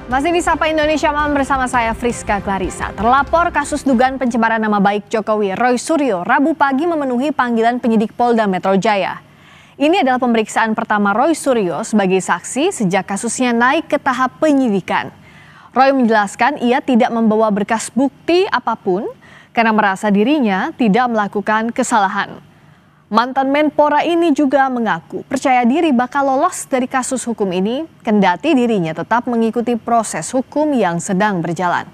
Masih di Sapa Indonesia Malam bersama saya Friska Clarissa. Terlapor kasus dugaan pencemaran nama baik Jokowi, Roy Suryo, Rabu pagi memenuhi panggilan penyidik Polda Metro Jaya. Ini adalah pemeriksaan pertama Roy Suryo sebagai saksi sejak kasusnya naik ke tahap penyidikan. Roy menjelaskan ia tidak membawa berkas bukti apapun karena merasa dirinya tidak melakukan kesalahan. Mantan Menpora ini juga mengaku percaya diri bakal lolos dari kasus hukum ini, kendati dirinya tetap mengikuti proses hukum yang sedang berjalan.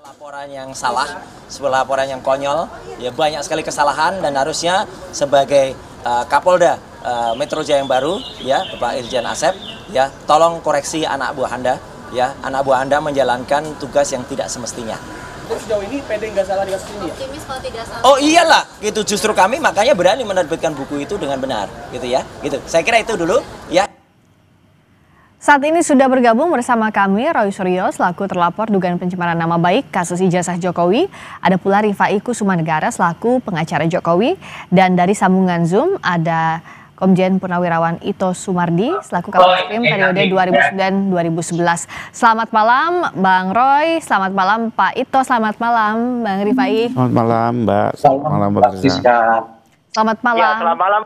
Laporan yang salah, sebuah laporan yang konyol, ya banyak sekali kesalahan dan harusnya sebagai Kapolda Metro Jaya yang baru, ya Bapak Irjen Asep, ya tolong koreksi anak buah Anda. Ya, anak buah Anda menjalankan tugas yang tidak semestinya. Sejauh ini PD nggak salah di kasus ini ya? Oh iyalah, gitu justru kami makanya berani menerbitkan buku itu dengan benar, gitu ya. Gitu. Saya kira itu dulu, ya. Saat ini sudah bergabung bersama kami Roy Suryo selaku terlapor dugaan pencemaran nama baik kasus ijazah Jokowi. Ada pula Rifai Kusumanegara selaku pengacara Jokowi, dan dari sambungan Zoom ada Komjen Purnawirawan Ito Sumardi selaku Kabid Humas periode 2009-2011. Selamat malam Bang Roy, selamat malam Pak Ito, selamat malam Bang Rifai. Selamat malam Mbak. Selamat malam Mbak Friska. Selamat malam. Ya, selamat malam.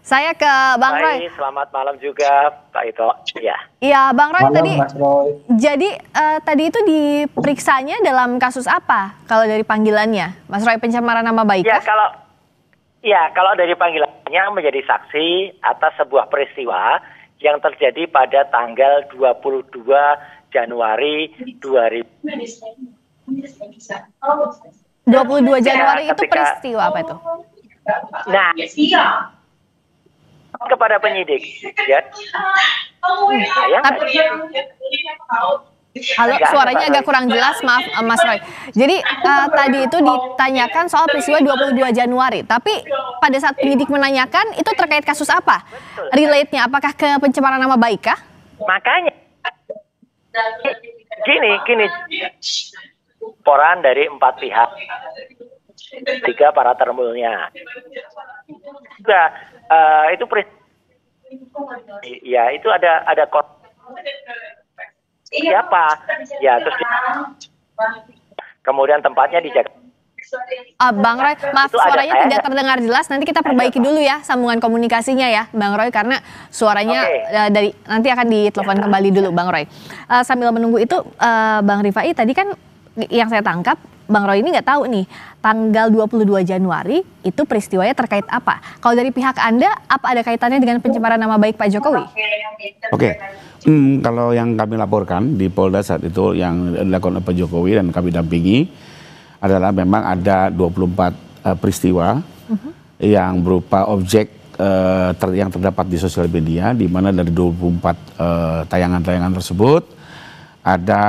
Saya ke Bang Roy. Selamat malam juga Pak Ito. Ya. Iya Bang Roy, Malam, tadi Mas Roy. Jadi tadi itu diperiksanya dalam kasus apa kalau dari panggilannya? Mas Roy, pencemaran nama baik? Ya, kalau dari panggilannya menjadi saksi atas sebuah peristiwa yang terjadi pada tanggal 22 Januari 2000. 22 Januari itu peristiwa apa itu? Nah, kepada penyidik, ya. Halo, suaranya agak kurang jelas, maaf Mas Roy. Jadi tadi itu ditanyakan soal peristiwa 22 Januari, tapi pada saat penyidik menanyakan itu terkait kasus apa? Relate-nya apakah ke pencemaran nama baik kah? Makanya gini, laporan dari 4 pihak, 3 para termulnya. Juga itu ya itu ada siapa? Ya terus kemudian tempatnya di Jakarta. Bang Roy, maaf suaranya tidak terdengar jelas. Nanti kita perbaiki dulu ya sambungan komunikasinya ya, Bang Roy, karena suaranya dari nanti akan ditelepon kembali dulu, Bang Roy. Sambil menunggu itu, Bang Rifai tadi kan yang saya tangkap, Bang Roy ini nggak tahu nih tanggal 22 Januari itu peristiwanya terkait apa. Kalau dari pihak Anda, apa ada kaitannya dengan pencemaran nama baik Pak Jokowi? Oke. Kalau yang kami laporkan di Polda saat itu yang dilakukan oleh Pak Jokowi dan kami dampingi adalah memang ada 24 peristiwa yang berupa objek yang terdapat di sosial media, di mana dari 24 tayangan-tayangan tersebut ada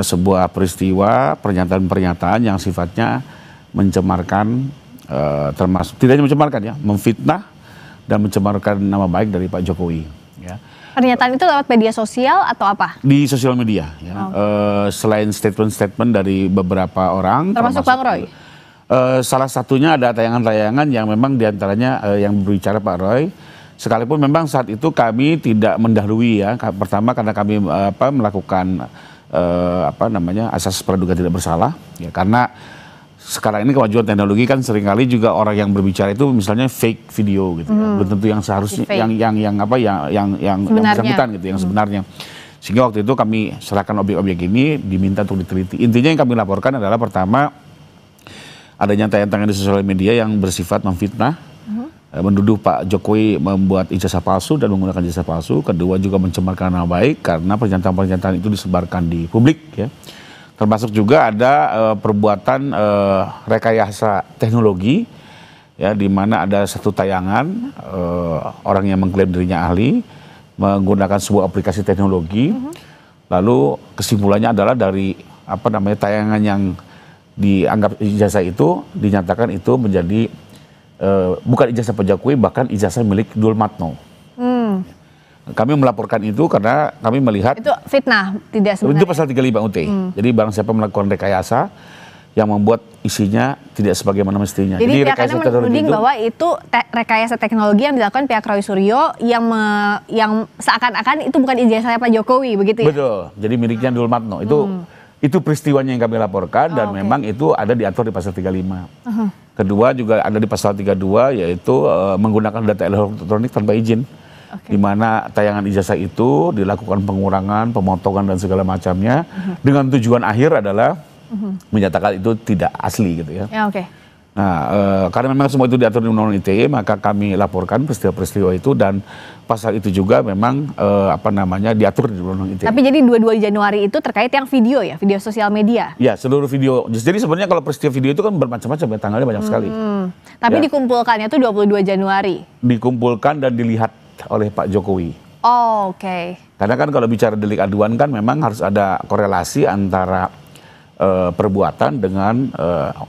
sebuah peristiwa pernyataan-pernyataan yang sifatnya mencemarkan, termasuk tidak hanya mencemarkan ya, memfitnah dan mencemarkan nama baik dari Pak Jokowi. Ya. Pernyataan itu lewat media sosial atau apa? Di sosial media. Ya. Selain statement-statement dari beberapa orang. Termasuk Bang Roy? Salah satunya ada tayangan-tayangan yang memang diantaranya yang berbicara Pak Roy. Sekalipun memang saat itu kami tidak mendahului ya. Pertama karena kami melakukan asas praduga tidak bersalah. Ya, karena sekarang ini kemajuan teknologi kan seringkali juga orang yang berbicara itu misalnya fake video gitu ya. Belum tentu yang seharusnya yang bersangkutan gitu, yang sebenarnya. Sehingga waktu itu kami serahkan objek-objek ini diminta untuk diteliti. Intinya yang kami laporkan adalah pertama adanya tayangan di sosial media yang bersifat memfitnah, menduduh Pak Jokowi membuat ijazah palsu dan menggunakan ijazah palsu. Kedua juga mencemarkan nama baik karena pernyataan-pernyataan itu disebarkan di publik ya. Termasuk juga ada perbuatan rekayasa teknologi ya, di mana ada satu tayangan orang yang mengklaim dirinya ahli menggunakan sebuah aplikasi teknologi. Lalu kesimpulannya adalah dari tayangan yang dianggap ijazah itu dinyatakan itu menjadi bukan ijazah Pak Jokowi, bahkan ijazah milik Dul Matno. Kami melaporkan itu karena kami melihat itu fitnah, tidak sebenarnya. Itu pasal 35 UT. Jadi barang siapa melakukan rekayasa yang membuat isinya tidak sebagaimana mestinya. Jadi pihak Anda menuding bahwa itu rekayasa teknologi yang dilakukan pihak Roy Suryo yang seakan-akan itu bukan ijazah Pak Jokowi, begitu ya? Betul, jadi miliknya Nurul Matno. Itu peristiwanya yang kami laporkan dan memang itu ada diatur di pasal 35. Kedua juga ada di pasal 32 yaitu menggunakan data elektronik tanpa izin. Di mana tayangan ijazah itu dilakukan pengurangan, pemotongan dan segala macamnya dengan tujuan akhir adalah menyatakan itu tidak asli gitu ya. Nah, karena memang semua itu diatur di Undang-Undang ITE, maka kami laporkan peristiwa-peristiwa itu dan pasal itu juga memang diatur di Undang-Undang ITE. Tapi jadi 22 Januari itu terkait yang video ya, video sosial media? Ya, seluruh video. Jadi sebenarnya kalau peristiwa video itu kan bermacam-macam ya, tanggalnya banyak sekali. Tapi ya, dikumpulkannya itu 22 Januari? Dikumpulkan dan dilihat oleh Pak Jokowi. Karena kan kalau bicara delik aduan kan memang harus ada korelasi antara perbuatan dengan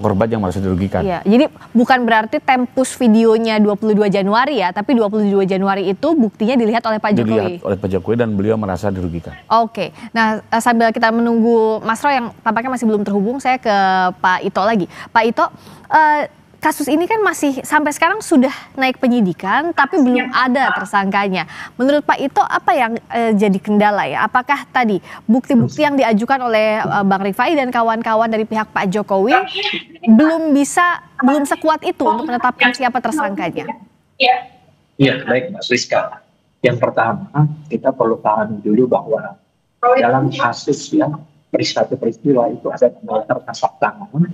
korban yang merasa dirugikan. Iya, jadi bukan berarti tempus videonya 22 Januari ya, tapi 22 Januari itu buktinya dilihat oleh Pak Jokowi. Dilihat oleh Pak Jokowi dan beliau merasa dirugikan. Nah sambil kita menunggu Mas Roy yang tampaknya masih belum terhubung, saya ke Pak Ito lagi. Pak Ito, kasus ini kan masih sampai sekarang sudah naik penyidikan, tapi belum ada tersangkanya. Menurut Pak Ito, apa yang jadi kendala ya? Apakah tadi bukti-bukti yang diajukan oleh Bang Rifai dan kawan-kawan dari pihak Pak Jokowi belum sekuat itu untuk menetapkan siapa tersangkanya? Iya, baik Mbak Friska. Yang pertama, kita perlu pahami dulu bahwa dalam kasus ya, peristiwa itu ada tertangkap tangan,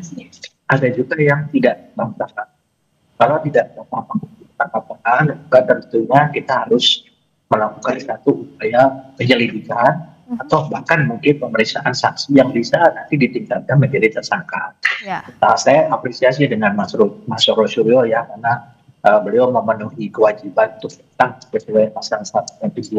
ada juga yang tidak tertangkap. Kalau tidak tertangkap tangan, maka tentunya kita harus melakukan satu upaya penyelidikan atau bahkan mungkin pemeriksaan saksi yang bisa nanti ditingkatkan menjadi tersangka. Nah, saya apresiasi dengan Mas Roy Suryo ya, karena beliau memenuhi kewajiban untuk tentang sesuai pasal 192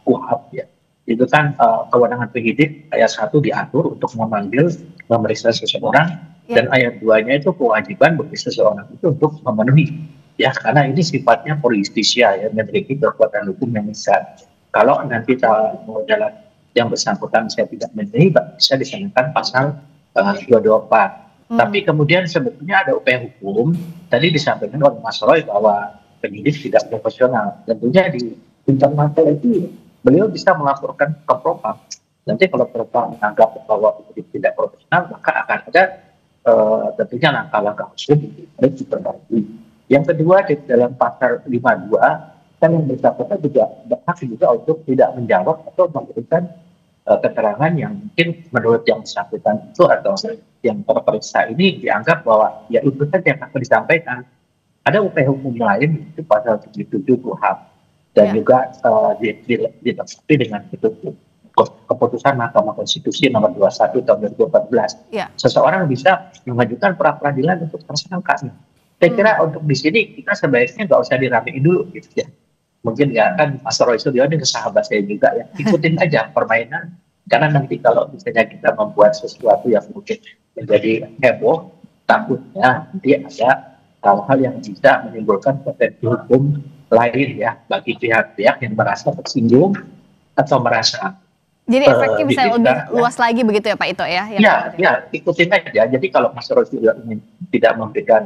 KUHP ya. Itu kan kewenangan penyidik ayat 1 diatur untuk memanggil, memeriksa seseorang, dan ayat 2-nya itu kewajiban bagi seseorang itu untuk memenuhi. Ya, karena ini sifatnya polistisia ya, memiliki kekuatan hukum yang besar. Kalau nanti mau jalan yang bersangkutan saya tidak memenuhi, bisa dikenakan pasal 224. Tapi kemudian sebetulnya ada upaya hukum, tadi disampaikan oleh Mas Roy bahwa penyidik tidak profesional. Tentunya di internal itu beliau bisa melaporkan ke Propam. Nanti kalau Propam menganggap bahwa penyidik tidak profesional, maka akan ada tentunya langkah-langkah hukum harus diperbaiki. Yang kedua, di dalam pasal 52, kan yang bersangkutan juga berhak juga untuk tidak menjawab atau memberikan keterangan yang mungkin menurut yang bersangkutan itu atau yang terperiksa ini dianggap bahwa ya itu saja yang akan disampaikan. Ada upaya hukum lain itu pasal 77 KUHP dan juga dilengkapi dengan keputusan Mahkamah Konstitusi nomor 21 tahun 2014. Seseorang bisa mengajukan pra peradilan untuk tersangka. Saya kira untuk di sini kita sebaiknya nggak usah diramein dulu gitu ya. Mungkin ya kan Mas Roy Suryo ini sahabat saya juga ya, ikutin aja permainan, karena nanti kalau misalnya kita membuat sesuatu yang mungkin menjadi heboh, takutnya nanti ada hal-hal yang bisa menimbulkan potensi hukum lain ya bagi pihak-pihak yang merasa tersinggung atau merasa jadi efeknya bisa lebih luas lagi begitu ya Pak Ito ya? Ya, ikutin aja. Jadi kalau Mas Roy Suryo ingin tidak memberikan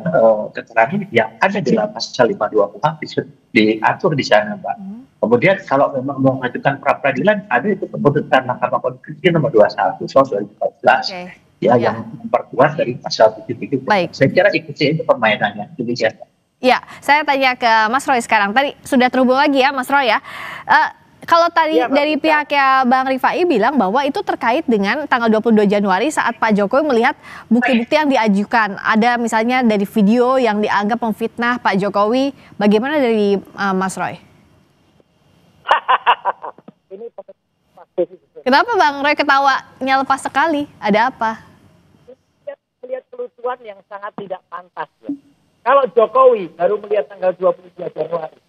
keterangan yang ada di dalam pasal 52 KUHP diatur di sana, Pak. Kemudian kalau memang mau mengajukan pra peradilan, ada itu keputusan Mahkamah Konstitusi nomor 21 tahun 2014 yang memperkuat dari pasal 77. Saya kira ikuti itu permainannya. Demikian. Ya, saya tanya ke Mas Roy sekarang. Tadi sudah terhubung lagi ya Mas Roy ya. Kalau tadi dari pihaknya Bang Rifai bilang bahwa itu terkait dengan tanggal 22 Januari saat Pak Jokowi melihat bukti-bukti yang diajukan. Ada misalnya dari video yang dianggap memfitnah Pak Jokowi. Bagaimana dari Mas Roy? Kenapa Bang Roy ketawanya lepas sekali? Ada apa? Melihat kelucuan yang sangat tidak pantas. Ya. Kalau Jokowi baru melihat tanggal 22 Januari.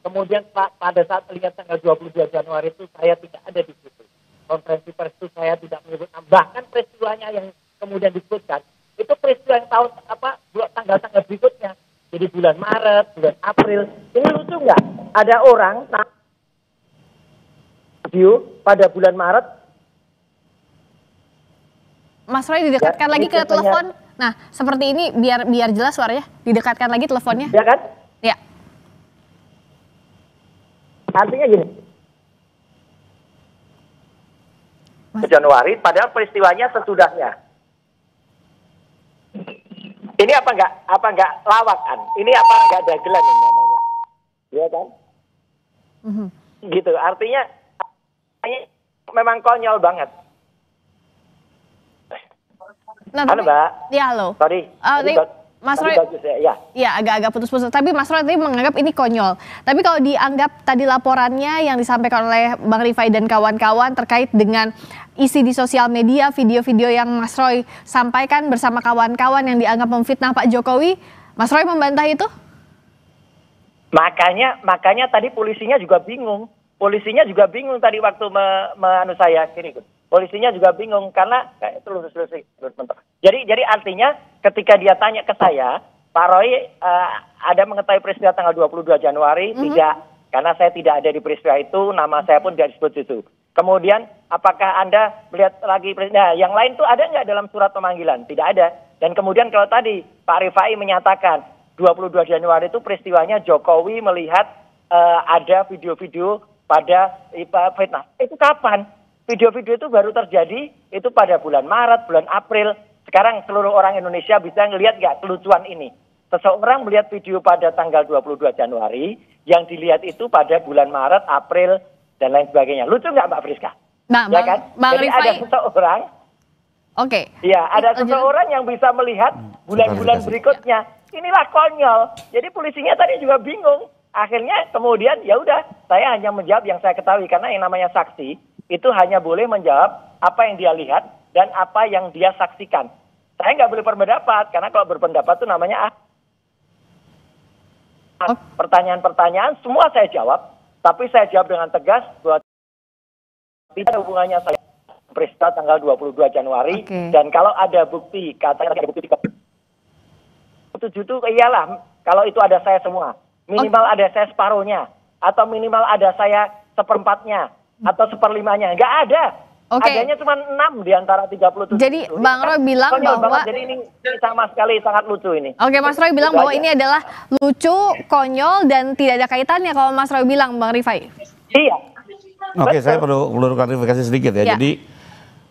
Kemudian pada saat melihat tanggal 22 Januari itu saya tidak ada di situ. Konferensi pers itu saya tidak menyebut. Bahkan peristiwanya yang kemudian disebutkan itu peristiwa yang tanggal-tanggal berikutnya. Jadi bulan Maret, bulan April. Ini lucu nggak? Ada orang video pada bulan Maret. Mas Roy didekatkan lagi ke telepon. Nah, seperti ini biar jelas suaranya, didekatkan lagi teleponnya. Ya kan? Ya. Artinya gini. Januari, padahal peristiwanya sesudahnya. Ini apa enggak lawakan? Ini apa enggak dagelan yang namanya? Iya kan? Gitu. Artinya memang konyol banget. Nah, Halo, Mbak. Ya, halo. Sorry. Mas Roy, bagus ya. ya agak-agak putus-putus. Tapi Mas Roy tadi menganggap ini konyol. Tapi kalau dianggap tadi laporannya yang disampaikan oleh Bang Rifai dan kawan-kawan terkait dengan isi di sosial media, video-video yang Mas Roy sampaikan bersama kawan-kawan yang dianggap memfitnah Pak Jokowi, Mas Roy membantah itu? Makanya tadi polisinya juga bingung. Polisinya juga bingung tadi waktu saya kiri. Polisinya juga bingung karena Jadi artinya ketika dia tanya ke saya, Pak Roy ada mengetahui peristiwa tanggal 22 Januari? Tidak, karena saya tidak ada di peristiwa itu, nama saya pun tidak disebut itu. Kemudian apakah Anda melihat lagi peristiwa? Nah, yang lain tuh ada nggak dalam surat pemanggilan? Tidak ada. Dan kemudian kalau tadi Pak Rifai menyatakan 22 Januari itu peristiwanya Jokowi melihat ada video-video pada fitnah. Itu kapan? Video-video itu baru terjadi itu pada bulan Maret, bulan April. Sekarang seluruh orang Indonesia bisa ngelihat nggak kelucuan ini? Seseorang melihat video pada tanggal 22 Januari, yang dilihat itu pada bulan Maret, April, dan lain sebagainya. Lucu nggak Mbak Friska? Nah, ya kan? Jadi Rifai, ada seseorang, Iya, ada seseorang yang bisa melihat bulan-bulan berikutnya. Inilah konyol. Jadi polisinya tadi juga bingung. Akhirnya kemudian ya udah, saya hanya menjawab yang saya ketahui karena yang namanya saksi itu hanya boleh menjawab apa yang dia lihat dan apa yang dia saksikan. Saya nggak boleh berpendapat karena kalau berpendapat itu namanya pertanyaan-pertanyaan semua saya jawab, tapi saya jawab dengan tegas bahwa tidak ada hubungannya saya peristiwa tanggal 22 Januari. Dan kalau ada bukti, katanya ada bukti 7 itu iyalah kalau itu ada saya semua. Minimal ada saya separuhnya, atau minimal ada saya seperempatnya, atau seperlimanya. Nggak ada. Adanya cuma 6 di antara 37. Jadi Bang Roy bilang bahwa jadi ini sama sekali sangat lucu ini. Oke, Mas Roy bilang bahwa ini adalah lucu, konyol, dan tidak ada kaitannya kalau Mas Roy bilang, Bang Rifai. Iya. Oke, saya perlu klarifikasi sedikit ya. Jadi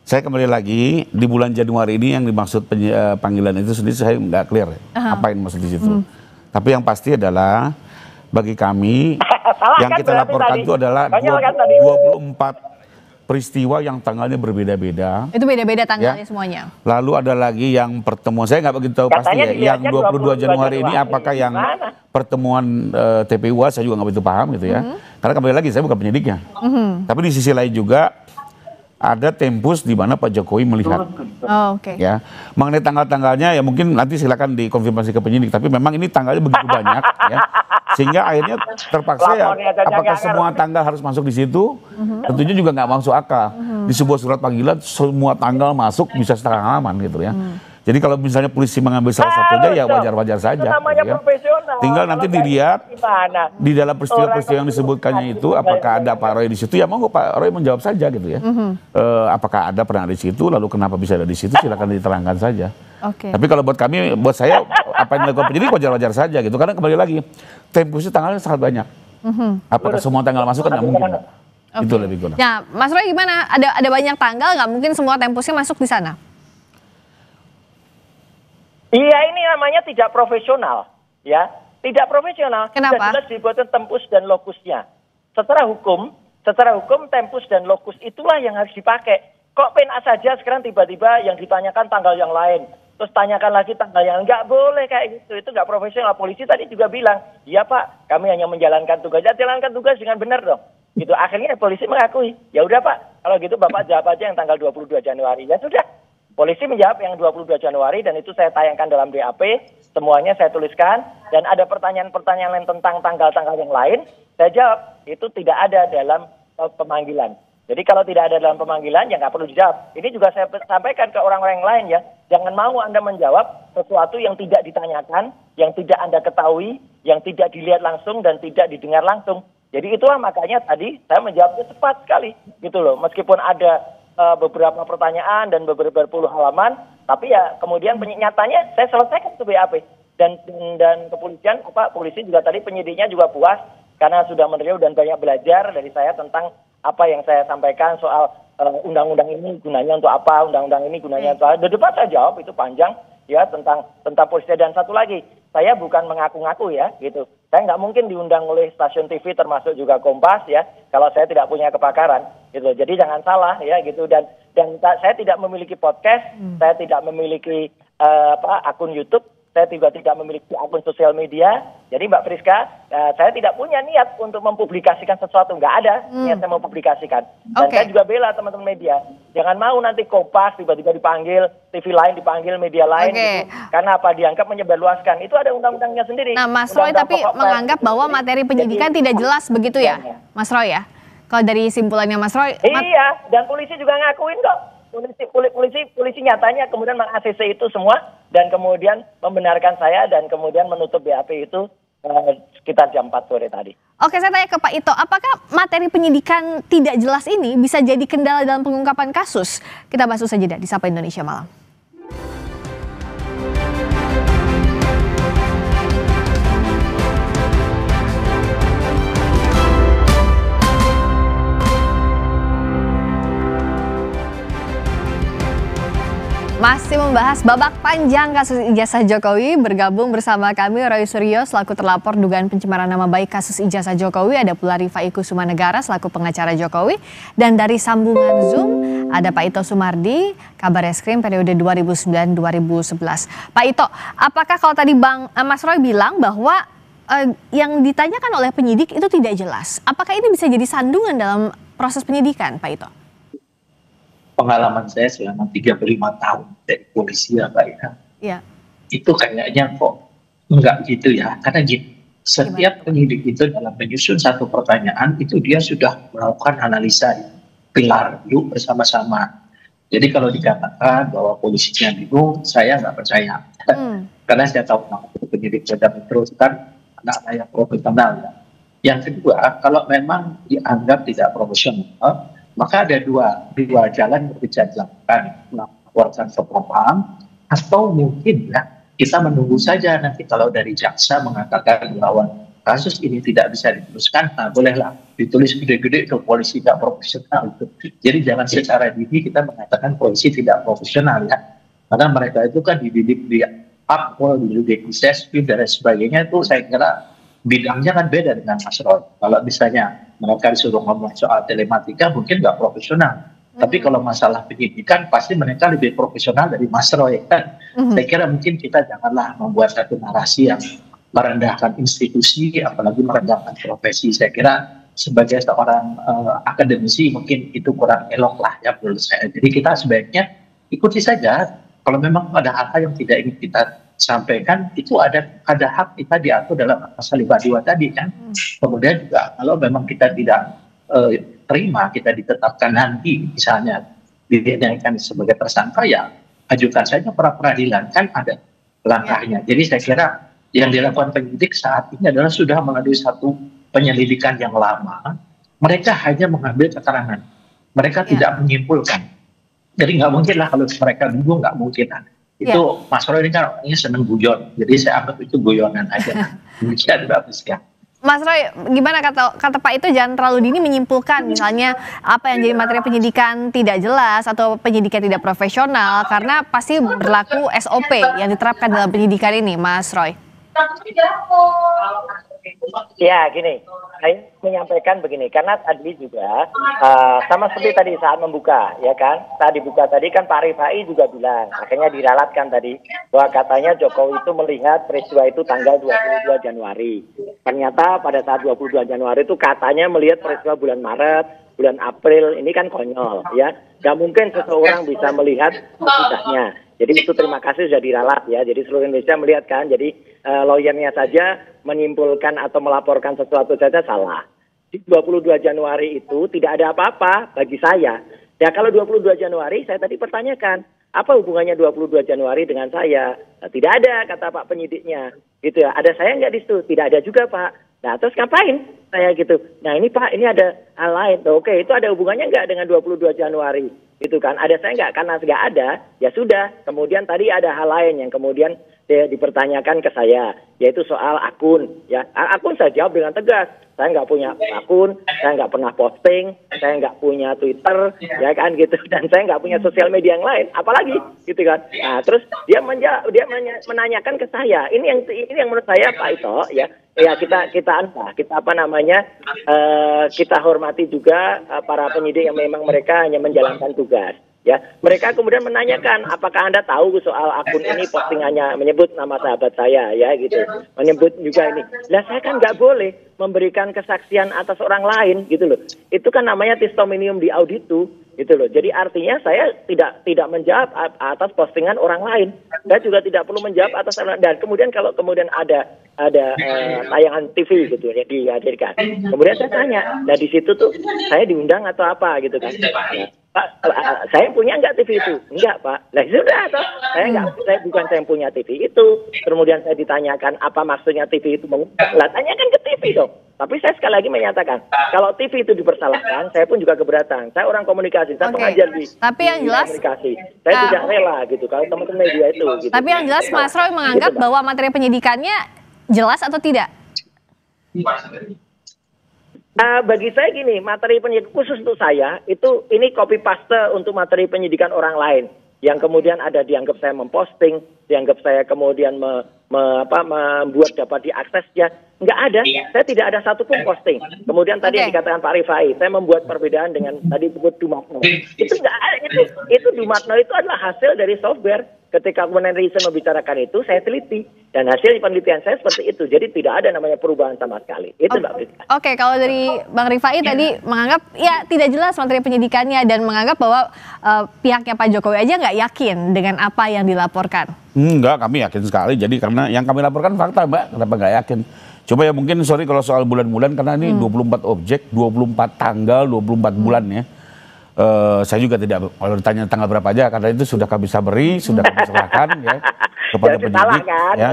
saya kembali lagi di bulan Januari ini yang dimaksud panggilan itu sendiri saya nggak clear apa yang maksud di situ. Tapi yang pasti adalah bagi kami yang kan kita laporkan itu adalah 24 peristiwa yang tanggalnya berbeda-beda. Itu beda-beda tanggalnya semuanya. Lalu ada lagi yang pertemuan, saya nggak begitu tahu pasti ya. Yang 22 Januari ini apakah yang pertemuan TPU, saya juga nggak begitu paham gitu ya. Karena kembali lagi saya bukan penyidiknya. Tapi di sisi lain juga ada tempus di mana Pak Jokowi melihat. Ya, mengenai tanggal-tanggalnya ya mungkin nanti silakan dikonfirmasi ke penyidik. Tapi memang ini tanggalnya begitu banyak, ya, sehingga akhirnya terpaksa ya. Apakah semua tanggal harus masuk di situ? Tentunya juga nggak masuk akal. Di sebuah surat panggilan semua tanggal masuk bisa setengah halaman gitu ya. Jadi kalau misalnya polisi mengambil salah satunya ya wajar-wajar saja. Gitu ya. Tinggal nanti dilihat di dalam peristiwa-peristiwa yang disebutkannya itu apakah ada Pak Roy di situ, ya monggo Pak Roy menjawab saja gitu ya. Apakah ada pernah di situ, lalu kenapa bisa ada di situ, silakan diterangkan saja. Tapi kalau buat kami, buat saya apa yang dilakukan penyidik wajar-wajar saja gitu. Karena kembali lagi tempusnya tanggalnya sangat banyak. Apakah semua tanggal masuk kan nggak mungkin. Itu lebih guna. Nah, Mas Roy gimana? Ada banyak tanggal, nggak mungkin semua tempusnya masuk di sana. Iya, ini namanya tidak profesional, ya. Tidak profesional. Kenapa? Sudah jelas dibuatkan tempus dan lokusnya. Secara hukum tempus dan lokus itulah yang harus dipakai. Kok PNA saja sekarang tiba-tiba yang ditanyakan tanggal yang lain, terus tanyakan lagi tanggal yang nggak boleh kayak gitu. Itu nggak profesional. Polisi tadi juga bilang, iya Pak, kami hanya menjalankan tugas. Ya, jalankan tugas dengan benar dong. Gitu. Akhirnya polisi mengakui, ya udah Pak, kalau gitu Bapak jawab aja yang tanggal 22 Januari. Ya sudah. Polisi menjawab yang 22 Januari dan itu saya tayangkan dalam BAP, semuanya saya tuliskan, dan ada pertanyaan-pertanyaan lain tentang tanggal-tanggal yang lain, saya jawab, itu tidak ada dalam pemanggilan. Jadi kalau tidak ada dalam pemanggilan, ya nggak perlu dijawab. Ini juga saya sampaikan ke orang-orang yang lain ya, jangan mau Anda menjawab sesuatu yang tidak ditanyakan, yang tidak Anda ketahui, yang tidak dilihat langsung dan tidak didengar langsung. Jadi itulah makanya tadi saya menjawabnya cepat sekali, gitu loh. Meskipun ada beberapa pertanyaan dan beberapa puluh halaman, tapi ya kemudian nyatanya saya selesaikan itu BAP. Dan kepolisian, polisi juga tadi penyidiknya juga puas karena sudah menerima dan banyak belajar dari saya tentang apa yang saya sampaikan soal undang-undang ini gunanya untuk apa, undang-undang ini gunanya untuk apa. Di depan saya jawab itu panjang ya tentang polisi. Dan satu lagi, saya bukan mengaku-ngaku ya gitu. Saya nggak mungkin diundang oleh stasiun TV termasuk juga Kompas ya kalau saya tidak punya kepakaran gitu. Jadi jangan salah ya gitu. Dan saya tidak memiliki podcast, saya tidak memiliki akun YouTube. Saya juga tidak memiliki akun sosial media. Jadi Mbak Friska, saya tidak punya niat untuk mempublikasikan sesuatu. Nggak ada niat saya mempublikasikan. Dan saya juga bela teman-teman media. Jangan mau nanti Kompas tiba-tiba dipanggil, TV lain dipanggil, media lain. Gitu. Karena apa? Dianggap menyebarluaskan. Itu ada undang-undangnya sendiri. Nah Mas Roy tapi menganggap bahwa materi penyidikan tidak jelas begitu ya? Mas Roy ya? Kalau dari simpulannya Mas Roy. Iya, dan polisi juga ngakuin kok. Polisi nyatanya kemudian meng-ACC itu semua dan kemudian membenarkan saya dan kemudian menutup BAP itu sekitar jam 4 sore tadi. Oke, saya tanya ke Pak Ito, apakah materi penyidikan tidak jelas ini bisa jadi kendala dalam pengungkapan kasus? Kita bahas usai jeda di Sapa Indonesia Malam. Masih membahas babak panjang kasus ijazah Jokowi, bergabung bersama kami Roy Suryo selaku terlapor dugaan pencemaran nama baik kasus ijazah Jokowi, ada pula Rifai Kusumanegara selaku pengacara Jokowi, dan dari sambungan Zoom ada Pak Ito Sumardi, Kabar Eskrim periode 2009-2011. Pak Ito, apakah kalau tadi Mas Roy bilang bahwa yang ditanyakan oleh penyidik itu tidak jelas, apakah ini bisa jadi sandungan dalam proses penyidikan, Pak Ito? Pengalaman saya selama 35 tahun dari polisi ya Mbak ya. Itu kayaknya kok enggak gitu ya, karena gini, setiap penyidik itu dalam menyusun satu pertanyaan itu dia sudah melakukan analisa pilar dulu bersama-sama. Jadi kalau dikatakan bahwa polisinya bingung, saya nggak percaya. Karena saya tahu penyidik Polda Metro kan anak-anak yang profesional ya. Yang kedua, kalau memang dianggap tidak profesional, maka ada dua jalan yang bisa dilakukan, melaporkan ke propam atau mungkin ya kita menunggu saja nanti kalau dari jaksa mengatakan bahwa kasus ini tidak bisa diteruskan, nah bolehlah ditulis gede-gede ke polisi tidak profesional itu. Jadi jangan secara dini kita mengatakan polisi tidak profesional ya, karena mereka itu kan dididik di Akpol, dididik di Sespim dan sebagainya, itu saya kira bidangnya kan beda dengan Mas Roy. Kalau misalnya mereka disuruh ngomong soal telematika mungkin nggak profesional. Tapi kalau masalah penyidikan pasti mereka lebih profesional dari Mas Roy kan. Saya kira mungkin kita janganlah membuat satu narasi yang merendahkan institusi, apalagi merendahkan profesi. Saya kira sebagai seorang akademisi mungkin itu kurang elok lah ya menurut saya. Jadi kita sebaiknya ikuti saja. Kalau memang ada hal-hal yang tidak ingin kita sampaikan, itu ada hak kita diatur dalam pasal 52 tadi kan. Kemudian juga kalau memang kita tidak terima, kita ditetapkan nanti misalnya dinaikkan sebagai tersangka, ya ajukan saja pra peradilan, kan ada langkahnya. Jadi saya kira yang dilakukan penyidik saat ini adalah sudah melalui satu penyelidikan yang lama. Mereka hanya mengambil keterangan, mereka tidak menyimpulkan. Jadi nggak mungkin lah kalau mereka bingung, nggak mungkin lah. Itu Mas Roy ini kan orangnya seneng guyon, jadi saya anggap itu guyonan aja. Demikian Mbak Friska. Mas Roy, gimana kata Pak itu jangan terlalu dini menyimpulkan misalnya apa yang jadi materi penyidikan tidak jelas atau penyidikan tidak profesional, karena pasti berlaku SOP yang diterapkan dalam penyidikan ini, Mas Roy. Ya gini, saya menyampaikan begini, karena tadi juga sama seperti tadi saat membuka, ya kan, saat dibuka tadi kan Pak Rifai juga bilang, akhirnya diralatkan tadi, bahwa katanya Jokowi itu melihat peristiwa itu tanggal 22 Januari. Ternyata pada saat 22 Januari itu katanya melihat peristiwa bulan Maret, bulan April, ini kan konyol, ya. Gak mungkin seseorang bisa melihat sesudahnya. Jadi itu terima kasih sudah diralat ya. Jadi seluruh Indonesia melihat kan. Jadi lawyernya saja menyimpulkan atau melaporkan sesuatu saja salah. Di 22 Januari itu tidak ada apa-apa bagi saya. Ya kalau 22 Januari saya tadi pertanyakan, apa hubungannya 22 Januari dengan saya? Nah, tidak ada kata Pak penyidiknya. Gitu ya. Ada saya nggak di situ? Tidak ada juga Pak. Nah terus ngapain saya gitu? Nah ini Pak, ini ada hal lain. Oke, itu ada hubungannya nggak dengan 22 Januari? gitu kan. Ada saya nggak? Karena nggak ada, ya sudah. Kemudian tadi ada hal lain yang kemudian dipertanyakan ke saya, yaitu soal akun. Ya, akun saya jawab dengan tegas. Saya nggak punya akun, saya nggak pernah posting, saya nggak punya Twitter, ya kan gitu, dan saya nggak punya sosial media yang lain, apalagi gitu kan. Nah, terus dia menanyakan ke saya, ini yang menurut saya Pak Ito, ya kita hormati juga para penyidik yang memang mereka hanya menjalankan tugas. Ya, mereka kemudian menanyakan, apakah Anda tahu soal akun ini postingannya menyebut nama sahabat saya, ya gitu, menyebut juga ini. Nah, saya kan nggak boleh memberikan kesaksian atas orang lain, gitu loh. Itu kan namanya testimonium di auditu, gitu loh. Jadi artinya saya tidak menjawab atas postingan orang lain. Saya juga tidak perlu menjawab atas orang lain. Dan kemudian kalau kemudian ada tayangan TV gitu ya dihadirkan, kemudian saya tanya, nah di situ tuh saya diundang atau apa gitu kan? Nah, Pak, saya punya nggak TV itu? Enggak, Pak. Nah, sudah, toh. Saya yang punya TV itu. Kemudian saya ditanyakan apa maksudnya TV itu mengundang. Lah, tanyakan ke TV dong. Tapi saya sekali lagi menyatakan, kalau TV itu dipersalahkan, saya pun juga keberatan. Saya orang komunikasi, saya pengajar di komunikasi. Saya tidak rela gitu kalau teman-teman media itu. Gitu. Tapi yang jelas Mas Roy menganggap bahwa materi penyidikannya jelas atau tidak? Bagi saya gini, materi penyidik khusus untuk saya ini copy paste untuk materi penyidikan orang lain yang kemudian ada dianggap saya memposting, dianggap saya kemudian membuat dapat diaksesnya. Nggak ada, saya tidak ada satupun posting. Kemudian tadi yang dikatakan Pak Rifai, saya membuat perbedaan dengan tadi disebut Dumatno. Itu nggak ada, itu Dumatno itu adalah hasil dari software. Ketika kemudian Risa membicarakan itu, saya teliti. Dan hasil penelitian saya seperti itu. Jadi tidak ada namanya perubahan sama sekali. Itu Mbak Friska. Oke, kalau dari Bang Rifai tadi menganggap ya tidak jelas materi penyidikannya dan menganggap bahwa pihaknya Pak Jokowi aja nggak yakin dengan apa yang dilaporkan. Enggak, kami yakin sekali. Jadi karena yang kami laporkan fakta, Mbak. Kenapa nggak yakin? Coba ya mungkin sorry kalau soal bulan-bulan karena ini 24 objek, 24 tanggal, 24 bulan ya. Saya juga tidak kalau ditanya tanggal berapa aja karena itu sudah kami sabari, sudah kami serahkan ya kepada penyidik kan, ya.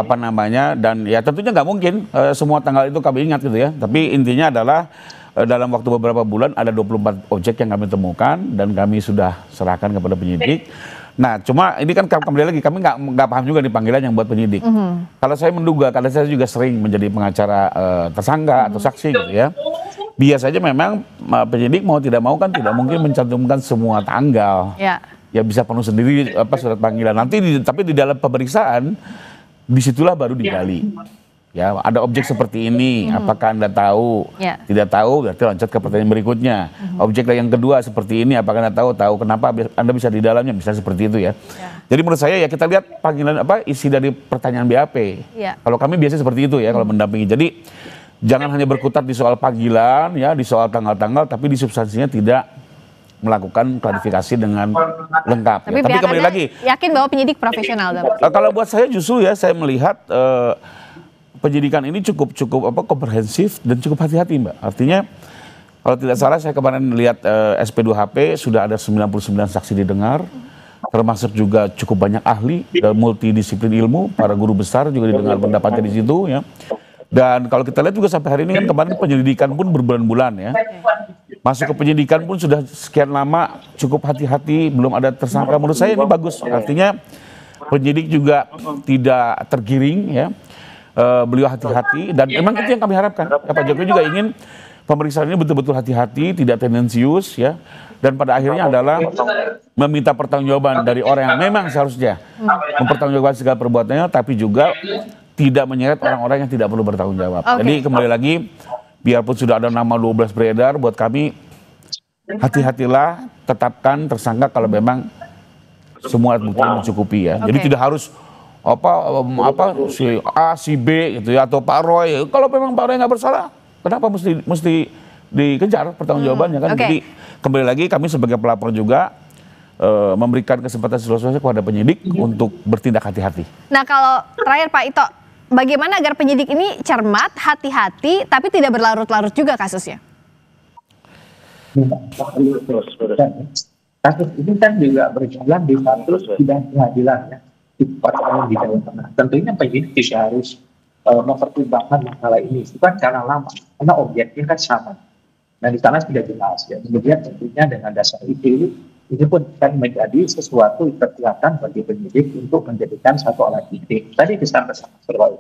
Apa namanya dan ya tentunya nggak mungkin semua tanggal itu kami ingat gitu ya. Tapi intinya adalah dalam waktu beberapa bulan ada 24 objek yang kami temukan dan kami sudah serahkan kepada penyidik. Nah, cuma ini kan kembali lagi kami nggak paham juga di panggilan yang buat penyidik. Kalau saya menduga, karena saya juga sering menjadi pengacara tersangka atau saksi gitu ya. Biasanya memang penyidik mau tidak mau kan tidak mungkin mencantumkan semua tanggal. Ya bisa penuh sendiri surat panggilan. Tapi di dalam pemeriksaan disitulah baru digali. Ya, ada objek seperti ini, apakah Anda tahu? Tidak tahu, berarti lanjut ke pertanyaan berikutnya. Objek yang kedua seperti ini, apakah Anda tahu kenapa Anda bisa di dalamnya, bisa seperti itu ya. Jadi menurut saya ya kita lihat panggilan isi dari pertanyaan BAP. Kalau kami biasanya seperti itu ya kalau mendampingi. Jadi jangan hanya berkutat di soal panggilan ya, di soal tanggal-tanggal, tapi di substansinya tidak melakukan klarifikasi dengan lengkap. Tapi kembali lagi yakin bahwa penyidik profesional. Kalau buat saya justru ya saya melihat penyidikan ini cukup komprehensif dan cukup hati-hati, Mbak. Artinya kalau tidak salah saya kemarin lihat SP2HP sudah ada 99 saksi didengar, termasuk juga cukup banyak ahli multidisiplin ilmu, para guru besar juga didengar pendapatnya di situ ya. Dan kalau kita lihat juga sampai hari ini kan kemarin penyelidikan pun berbulan-bulan ya. Masuk ke penyidikan pun sudah sekian lama, cukup hati-hati, belum ada tersangka. Menurut saya ini bagus. Artinya penyidik juga tidak tergiring ya. Beliau hati-hati dan memang itu yang kami harapkan. Pak Jokowi juga ingin pemeriksaan ini betul-betul hati-hati, tidak tendensius ya. Dan pada akhirnya adalah meminta pertanggungjawaban dari orang yang memang seharusnya mempertanggungjawabkan segala perbuatannya, tapi juga tidak menyeret orang-orang yang tidak perlu bertanggung jawab. Jadi kembali lagi, biarpun sudah ada nama 12 beredar, buat kami hati-hatilah, tetapkan tersangka kalau memang semua alat bukti mencukupi ya. Jadi tidak harus si A, si B gitu ya, atau Pak Roy. Kalau memang Pak Roy nggak bersalah, kenapa mesti dikejar pertanggungjawabannya kan? Jadi kembali lagi kami sebagai pelapor juga memberikan kesempatan seluas-luasnya kepada penyidik untuk bertindak hati-hati. Nah, kalau terakhir Pak Ito, bagaimana agar penyidik ini cermat, hati-hati, tapi tidak berlarut-larut juga kasusnya? Kasus ini kan juga berjalan di satu sidang pengadilan ya. Di Jawa Tengah. Tentunya penyidik juga harus mempertimbangkan masalah ini. Bukan cara lama, karena objeknya kan sama. Dan di sana sudah jelas ya. Kemudian tentunya dengan dasar itu, ini pun akan menjadi sesuatu kekuatan bagi penyidik untuk menjadikan satu alat bukti. Tadi disampaikan Mas Roy,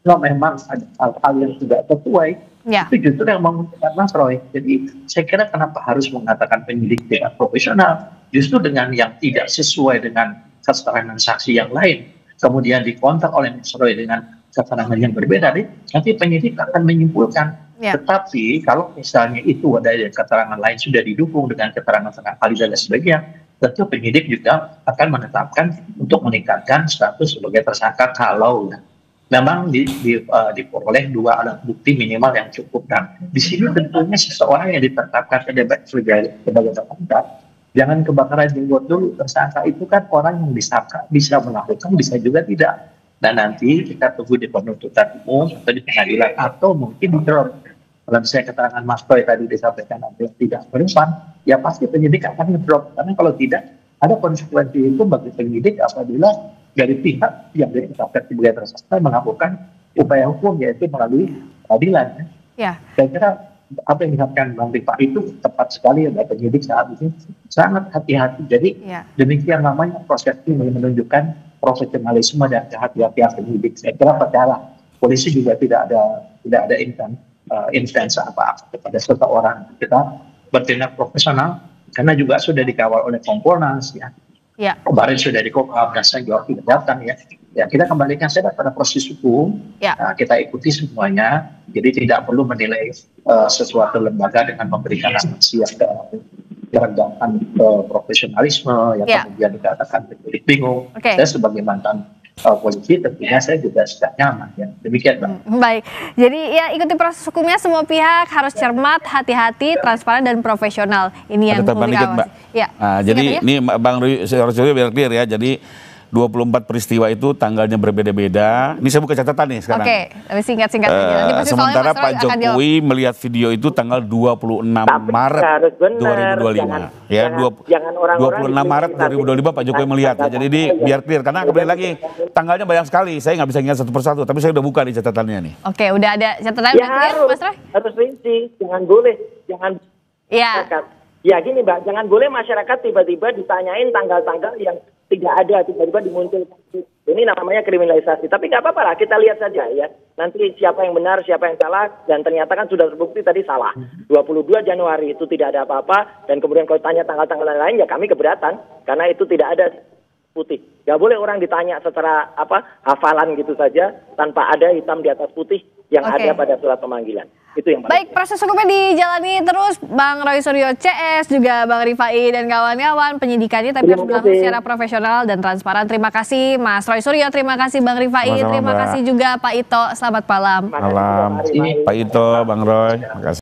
kalau memang ada hal-hal yang tidak sesuai, itu justru yang menguntungkan Mas Roy. Jadi saya kira kenapa harus mengatakan penyidik tidak profesional? Justru dengan yang tidak sesuai dengan keterangan saksi yang lain, kemudian dikontak oleh Mas Roy dengan keterangan yang berbeda, nanti penyidik akan menyimpulkan. Tetapi kalau misalnya itu ada keterangan lain sudah didukung dengan keterangan tengah ahli dan sebagainya, tentu penyidik juga akan menetapkan untuk meningkatkan status sebagai tersangka kalau memang diperoleh 2 alat bukti minimal yang cukup. Dan di sini tentunya seseorang yang ditetapkan sebagai tersangka, jangan kebakaran jenggot dulu. Tersangka itu kan orang yang disangka, bisa melakukan, bisa juga tidak. Dan nanti kita tunggu di penuntutan umum atau di pengadilan atau mungkin di drop. Kalau misalnya keterangan Mas Roy tadi disampaikan ada yang tidak berempan, ya pasti penyidik akan ngedrop. Karena kalau tidak, ada konsekuensi itu bagi penyidik apabila dari pihak yang ditetapkan sebagai tersangka melakukan upaya hukum, yaitu melalui peradilan. Saya kira apa yang disampaikan Bang Rifa itu tepat sekali ya, penyidik saat ini sangat hati-hati. Jadi demikian namanya proses ini menunjukkan profesionalisme dan kehati-hatian penyidik. Saya kira percayalah, polisi juga tidak ada intensi apa-apa kepada seseorang. Kita bertindak profesional karena juga sudah dikawal oleh Kompolnas ya. Kemarin sudah dikokap dan saya juga tidak datang ya. Ya kita kembalikan saja pada proses hukum. Kita ikuti semuanya. Jadi tidak perlu menilai sesuatu lembaga dengan memberikan sanksi yang keragaman profesionalisme yang kemudian dikatakan penyidik bingung. Saya sebagai mantan polisi tentunya saya juga sudah nyaman ya. Demikian Bang. Baik, jadi ya ikuti proses hukumnya, semua pihak harus cermat, hati-hati, transparan dan profesional. Ini yang perlu dikawasi. Jadi ini Bang Roy biar clear ya. Jadi 24 peristiwa itu tanggalnya berbeda-beda. Ini saya buka catatan nih sekarang. Tapi singkat-singkat aja. Sementara Pak Jokowi melihat video itu tanggal 26 Maret 2025. Ya, 26 Maret 2025 Pak Jokowi melihat. Ya. Jadi ini biar clear karena kembali lagi tanggalnya banyak sekali. Saya nggak bisa ingat satu persatu, tapi saya udah buka di catatannya nih. Udah ada catatan udah clear, Mas Roy? Harus rinci, jangan boleh, Ya gini Mbak, jangan boleh masyarakat tiba-tiba ditanyain tanggal-tanggal yang tidak ada, tiba-tiba dimunculkan. Ini namanya kriminalisasi. Tapi nggak apa-apa lah, kita lihat saja ya. Nanti siapa yang benar, siapa yang salah, dan ternyata kan sudah terbukti tadi salah. 22 Januari itu tidak ada apa-apa, dan kemudian kalau tanya tanggal-tanggal lain, ya kami keberatan. Karena itu tidak ada putih. Nggak boleh orang ditanya secara hafalan gitu saja, tanpa ada hitam di atas putih yang ada pada surat pemanggilan. Itu yang baik, proses hukumnya dijalani terus Bang Roy Suryo CS, juga Bang Rifai dan kawan-kawan penyidikannya, tapi harus dilakukan secara profesional dan transparan. Terima kasih Mas Roy Suryo, terima kasih Bang Rifai, terima kasih juga Pak Ito. Selamat malam. Malam, Pak Ito, Bang Roy. Terima kasih.